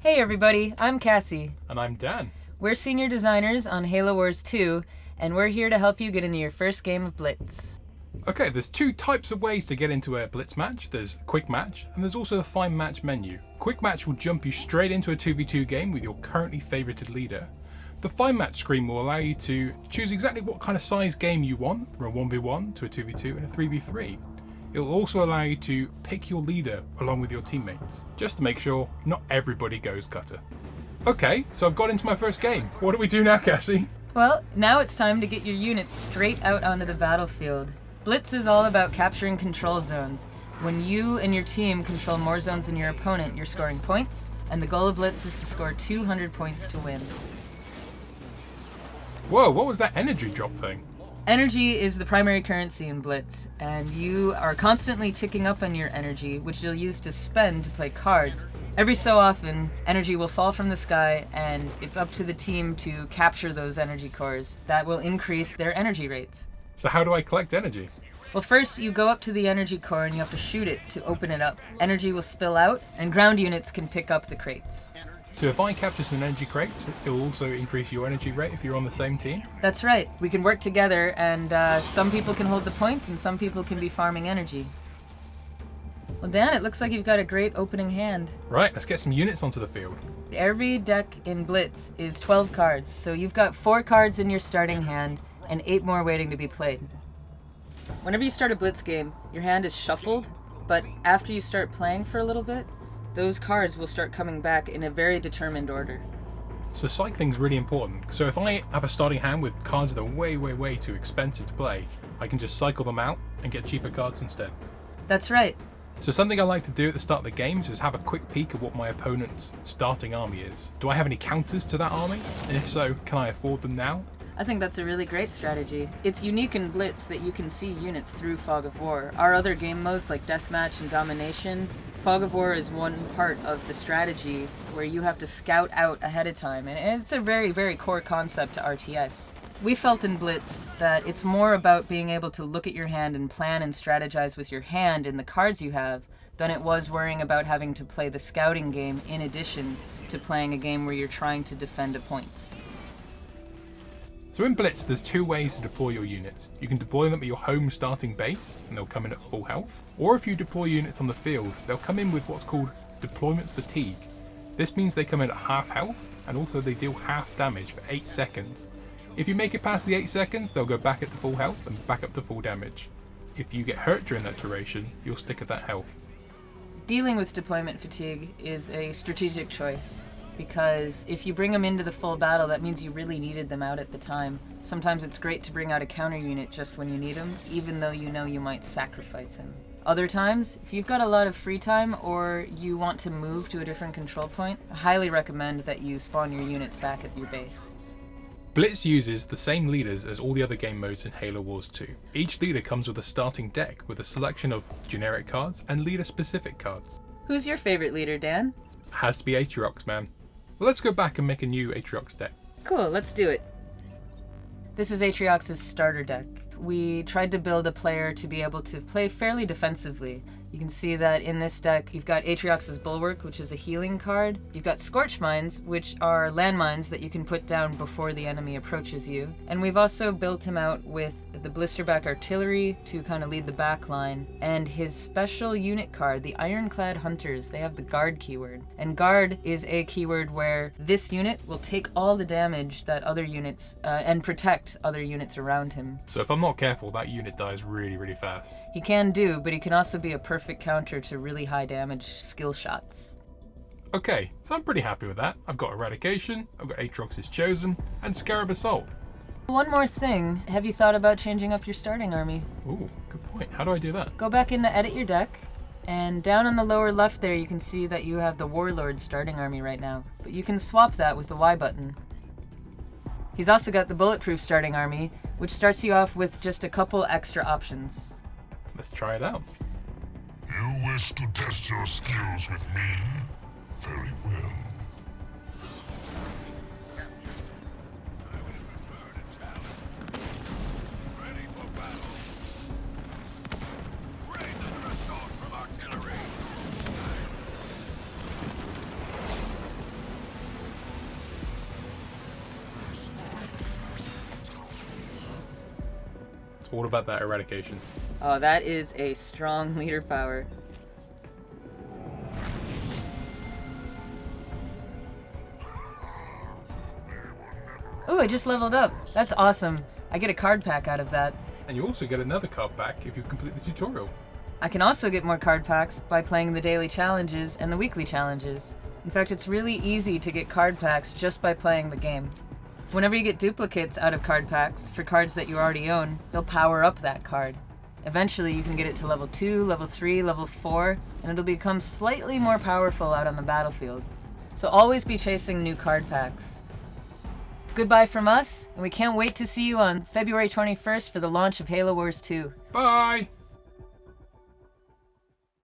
Hey everybody, I'm Cassie. And I'm Dan. We're senior designers on Halo Wars 2, and we're here to help you get into your first game of Blitz. Okay, there's two types of ways to get into a Blitz match. There's Quick Match, and there's also the Find Match menu. Quick Match will jump you straight into a 2v2 game with your currently favorited leader. The Find Match screen will allow you to choose exactly what kind of size game you want, from a 1v1 to a 2v2 and a 3v3. It will also allow you to pick your leader along with your teammates, just to make sure not everybody goes cutter. Okay, so I've got into my first game. What do we do now, Cassie? Well, now it's time to get your units straight out onto the battlefield. Blitz is all about capturing control zones. When you and your team control more zones than your opponent, you're scoring points, and the goal of Blitz is to score 200 points to win. Whoa, what was that energy drop thing? Energy is the primary currency in Blitz, and you are constantly ticking up on your energy, which you'll use to spend to play cards. Every so often, energy will fall from the sky, and it's up to the team to capture those energy cores. That will increase their energy rates. So how do I collect energy? Well, first you go up to the energy core and you have to shoot it to open it up. Energy will spill out, and ground units can pick up the crates. So if I capture some energy crates, it will also increase your energy rate if you're on the same team? That's right. We can work together, and some people can hold the points and some people can be farming energy. Well, Dan, it looks like you've got a great opening hand. Right, let's get some units onto the field. Every deck in Blitz is 12 cards, so you've got 4 cards in your starting hand and 8 more waiting to be played. Whenever you start a Blitz game, your hand is shuffled, but after you start playing for a little bit, those cards will start coming back in a very determined order. So cycling's really important. So if I have a starting hand with cards that are way too expensive to play, I can just cycle them out and get cheaper cards instead. That's right. So something I like to do at the start of the games is have a quick peek at what my opponent's starting army is. Do I have any counters to that army? And if so, can I afford them now? I think that's a really great strategy. It's unique in Blitz that you can see units through Fog of War. Our other game modes like Deathmatch and Domination, Fog of War is one part of the strategy where you have to scout out ahead of time, and it's a very core concept to RTS. We felt in Blitz that it's more about being able to look at your hand and plan and strategize with your hand and the cards you have than it was worrying about having to play the scouting game in addition to playing a game where you're trying to defend a point. So in Blitz, there's 2 ways to deploy your units. You can deploy them at your home starting base, and they'll come in at full health. Or if you deploy units on the field, they'll come in with what's called deployment fatigue. This means they come in at half health, and also they deal half damage for 8 seconds. If you make it past the 8 seconds, they'll go back at the full health and back up to full damage. If you get hurt during that duration, you'll stick at that health. Dealing with deployment fatigue is a strategic choice, because if you bring them into the full battle, that means you really needed them out at the time. Sometimes it's great to bring out a counter unit just when you need them, even though you know you might sacrifice him. Other times, if you've got a lot of free time or you want to move to a different control point, I highly recommend that you spawn your units back at your base. Blitz uses the same leaders as all the other game modes in Halo Wars 2. Each leader comes with a starting deck with a selection of generic cards and leader-specific cards. Who's your favorite leader, Dan? Has to be Atriox, man. Well, let's go back and make a new Atriox deck. Cool, let's do it. This is Atriox's starter deck. We tried to build a player to be able to play fairly defensively. You can see that in this deck, you've got Atriox's Bulwark, which is a healing card. You've got Scorch Mines, which are landmines that you can put down before the enemy approaches you. And we've also built him out with the Blisterback Artillery to kind of lead the back line. And his special unit card, the Ironclad Hunters, they have the Guard keyword. And Guard is a keyword where this unit will take all the damage that other units, and protect other units around him. So if I'm not careful, that unit dies really fast. He can do, but he can also be a perfect counter to really high damage skill shots. Okay, so I'm pretty happy with that. I've got Eradication, I've got Atriox's Chosen, and Scarab Assault. One more thing, have you thought about changing up your starting army? Ooh, good point. How do I do that? Go back in to edit your deck, and down on the lower left there you can see that you have the Warlord starting army right now, but you can swap that with the Y button. He's also got the Bulletproof starting army, which starts you off with just a couple extra options. Let's try it out. You wish to test your skills with me? Very well. It's all about that eradication. Oh, that is a strong leader power. Ooh, I just leveled up. That's awesome. I get a card pack out of that. And you also get another card pack if you complete the tutorial. I can also get more card packs by playing the daily challenges and the weekly challenges. In fact, it's really easy to get card packs just by playing the game. Whenever you get duplicates out of card packs for cards that you already own, they'll power up that card. Eventually you can get it to level 2, level 3, level 4, and it'll become slightly more powerful out on the battlefield. So always be chasing new card packs. Goodbye from us, and we can't wait to see you on February 21st for the launch of Halo Wars 2. Bye!